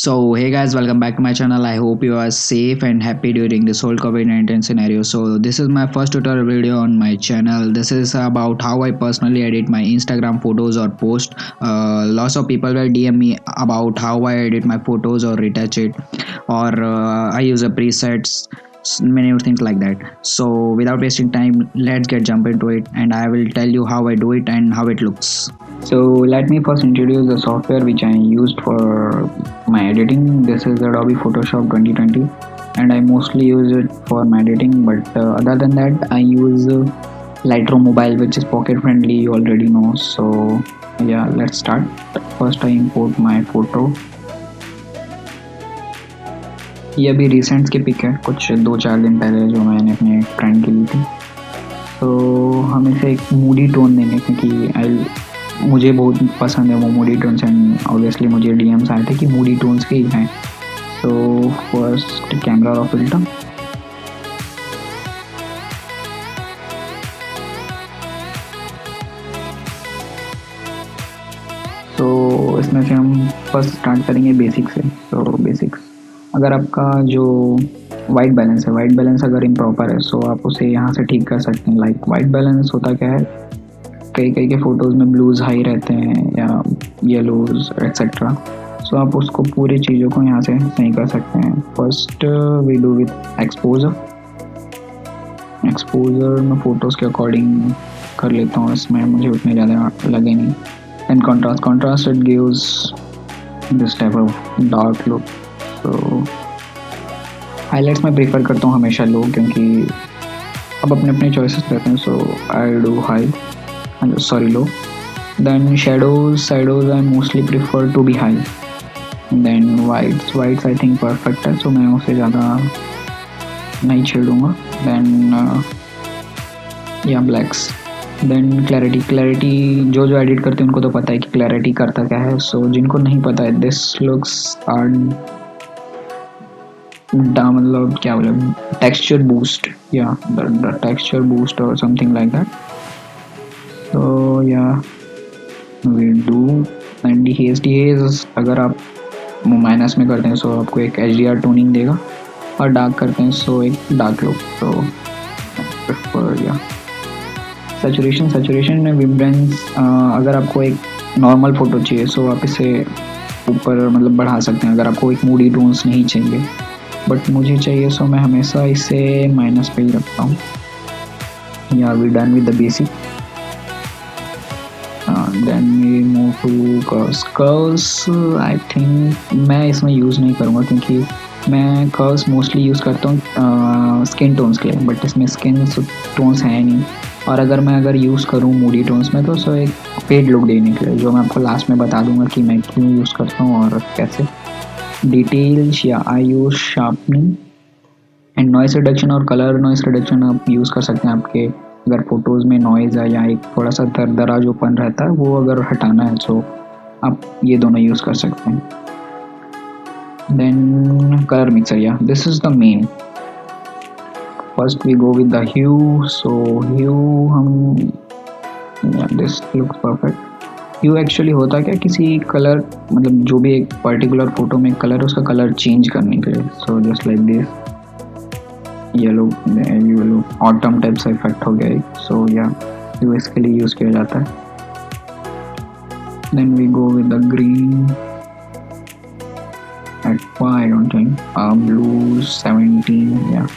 So hey guys, welcome back to my channel. I hope you are safe and happy during this whole COVID-19 scenario. So this is my first tutorial video on my channel. This is about how I personally edit my Instagram photos or post. Lots of people will DM me about how I edit my photos or retouch it, or I use a presets, many things like that. So without wasting time, let's get jump into it, and I will tell you how I do it and how it looks. So let me first introduce the software which I used for my editing. This is Adobe Photoshop 2020 and I mostly use it for my editing, but other than that I use Lightroom mobile, which is pocket friendly, you already know. So yeah, let's start. First I import my photo. ये अभी recents की pick है, कुछ 2-4 दिन पहले जो मैंने अपने फ्रेंड की ली थी. तो हम इसे एक मूडी टोन देंगे क्योंकि मुझे बहुत पसंद है वो मूडी टोन्स, एंड ऑब्वियसली मुझे डीएम्स आए थे कि मूडी टोन्स के ही हैं. So first camera raw filter, तो इसमें से हम फर्स्ट स्टार्ट करेंगे बेसिक से. तो बेसिक्स, अगर आपका जो वाइट बैलेंस है, वाइट बैलेंस अगर इम्प्रॉपर है सो आप उसे यहाँ से ठीक कर सकते हैं. लाइक वाइट बैलेंस होता क्या है, कई के फ़ोटोज़ में ब्लूज़ हाई रहते हैं या येलोज़ एक्सेट्रा. सो आप उसको पूरी चीज़ों को यहाँ से सही कर सकते हैं. First we do with exposure. Exposure मैं फ़ोटोज़ के अकॉर्डिंग कर लेता हूँ, इसमें मुझे उतने ज़्यादा लगे नहीं. And contrast it gives this type of dark look. तो हाईलाइट्स में प्रेफर करता हूँ हमेशा लो, क्योंकि अब अपने अपने चॉइसेस रहते हैं. So I do high, sorry, low. Then shadows I mostly prefer to be high. Then whites I think perfect है, so मैं उसे ज़्यादा नहीं छेड़ूंगा. Then yeah, blacks. Then clarity जो एडिट करते हैं उनको तो पता है कि clarity करता क्या है. So जिनको नहीं पता है, this looks are मतलब क्या बोले, texture boost, yeah, the texture boost or something like that. So yeah, we do. and dehaze अगर आप माइनस में करते हैं सो आपको एक HDR टोनिंग देगा, और डार्क करते हैं सो एक डार्क लुक. तो प्रेफर या सैचुरेशन में विब्रेंस. अगर आपको एक नॉर्मल फ़ोटो चाहिए सो आप इसे ऊपर मतलब बढ़ा सकते हैं. अगर आपको एक मूडी टोन्स नहीं चाहिए, बट मुझे चाहिए सो मैं हमेशा इसे माइनस पे ही रखता हूँ. Yeah we done with the basic. Then we move to curves. Curves I think मैं इसमें यूज़ नहीं करूँगा, क्योंकि मैं कर्व्स मोस्टली यूज़ करता हूँ स्किन टोन्स के लिए, बट इसमें स्किन टोन्स हैं नहीं. और अगर यूज़ करूँ मूडी टोन्स में तो सो एक फेड लुक देने के लिए, जो मैं आपको लास्ट में बता दूँगा कि मैं क्यों यूज़ करता हूँ और कैसे. Details yeah I use sharpening and noise reduction. और कलर नॉइस रिडक्शन आप यूज़ कर सकते हैं. आपके अगर फ़ोटोज़ में नॉइज़ है या एक थोड़ा सा दरदरा जोपन रहता है वो अगर हटाना है तो आप ये दोनों यूज़ कर सकते हैं. Then colour mixer, yeah this is the main. First we go with the hue. So hue hmm, this looks perfect. Hue actually होता क्या, किसी कलर मतलब जो भी एक पर्टिकुलर फ़ोटो में कलर, उसका कलर चेंज करने के लिए. So just like this yellow autumn type से इफेक्ट हो गया एक. सो या ये इसके लिए यूज़ किया जाता है. Then we go with the green. I don't think blue 17 या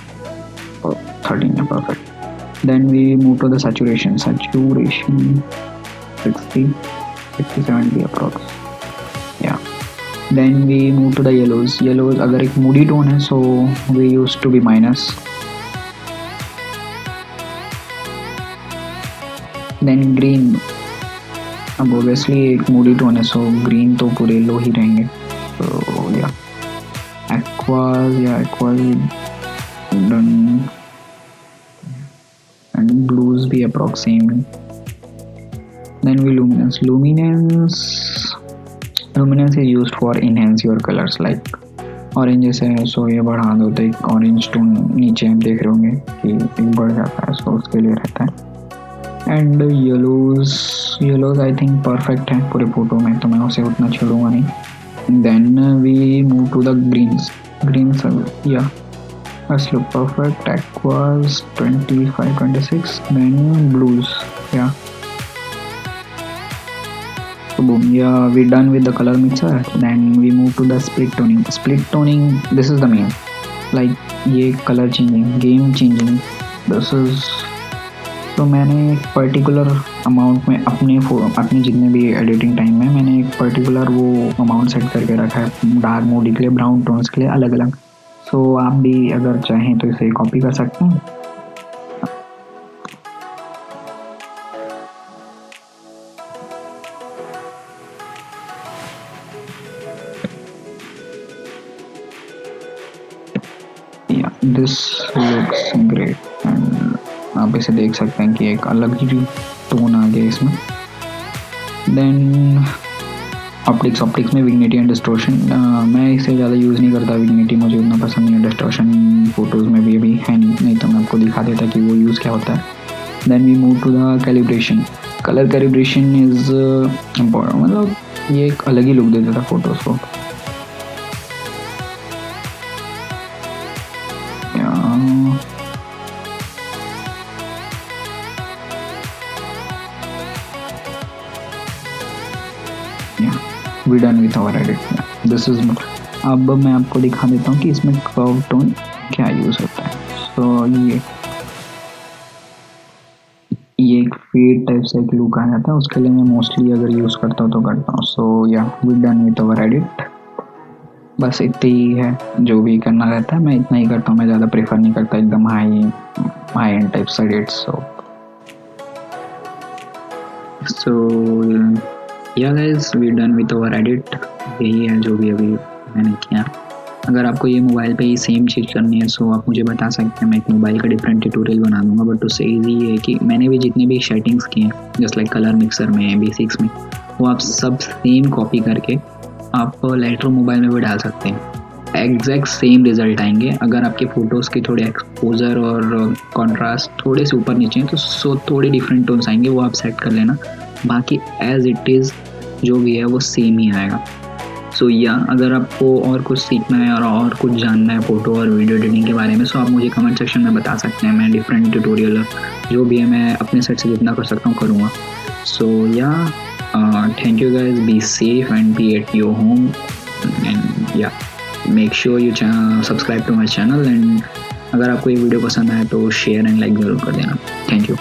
13 है, perfect. Then we move to the saturation 60-70 approx. Yeah then we move to the yellows. अगर एक मूडी टोन है so we use to be minus. Then green, अब obviously एक moody tone है so green तो पूरे लो ही रहेंगे. तो या एक्वाज डन, एंड ब्लूज भी approximate. Then we luminance is used for enhance your colors. like orange है सो ये बढ़ा दो तो एक ऑरेंज टोन नीचे हम देख रहे होंगे कि एक बढ़ जाता है, सो उसके लिए रहता है. And yellows I think perfect है पूरे फ़ोटो में, तो मैं उसे उतना छेड़ूंगा नहीं. Then we move to the greens. Greens, yeah, that's look perfect. Aquas 25, 26. Then blues, yeah. So boom, yeah, we're done with the color mixer. Then we move to the split toning. Split toning, this is the main. Like ये color changing, game changing. This is, तो मैंने एक particular amount में अपने जितने भी editing time में मैंने एक पर्टिकुलर वो अमाउंट सेट करके रखा है डार्क मोडी के लिए, ब्राउन टोन्स के लिए अलग अलग. सो आप भी अगर चाहें तो इसे कॉपी कर सकते हैं. दिस लुक्स ग्रेट एंड आप इसे देख सकते हैं कि एक अलग ही टोन आ गया इसमें. देन ऑप्टिक्स में विग्निटी एंड डिस्टोर्शन. मैं इसे ज़्यादा यूज़ नहीं करता विग्निटी, मुझे उतना पसंद नहीं है. डिस्टोर्शन फोटोज़ में भी अभी है नहीं तो मैं आपको दिखा देता कि वो यूज़ क्या होता है. Then we move to the calibration. Colour calibration is important, मतलब ये एक अलग ही लुक दे देता फोटोज़ को. We done with our edit. This is. अब मैं आपको दिखा देता हूँ कि इसमें कर्व टोन क्या यूज़ होता है. सो ये एक फेड टाइप से एक लुक आ जाता है, उसके लिए मैं मोस्टली अगर यूज़ करता हूँ तो करता हूँ. So yeah we done with our edit. बस इतना ही है, जो भी करना रहता है मैं इतना ही करता हूँ. मैं ज़्यादा प्रेफर नहीं करता एकदम हाई एंड टाइप से edit. So yeah guys, we done with our edit. यही है जो भी अभी मैंने किया. अगर आपको ये मोबाइल पे ही सेम चीज़ करनी है सो आप मुझे बता सकते हैं, मैं एक मोबाइल का डिफरेंट ट्यूटोरियल बना दूंगा. बट उससे ईजी ये है कि मैंने भी जितने भी सेटिंग्स किए हैं जस्ट लाइक कलर मिक्सर में, बेसिक्स में, वो आप सब सेम कॉपी करके आप लाइटरूम मोबाइल में भी डाल सकते हैं. एग्जैक्ट सेम रिजल्ट आएंगे. अगर आपके फ़ोटोज़ के थोड़े एक्सपोजर और कॉन्ट्रास्ट थोड़े से ऊपर नीचे हैं तो सो थोड़े डिफरेंट टोन्स आएंगे, वो आप सेट कर लेना. बाकी एज इट इज़ जो भी है वो सेम ही आएगा. सो या अगर आपको और कुछ सीखना है और कुछ जानना है फ़ोटो और वीडियो एडिटिंग के बारे में सो आप मुझे कमेंट सेक्शन में बता सकते हैं. मैं डिफरेंट ट्यूटोरियल जो भी है मैं अपने साइड से जितना कर सकता हूँ करूँगा. So yeah thank you guys. Be safe and be at your home and yeah make sure you subscribe to my channel. And अगर आपको ये वीडियो पसंद आए तो शेयर एंड लाइक ज़रूर कर देना. Thank you.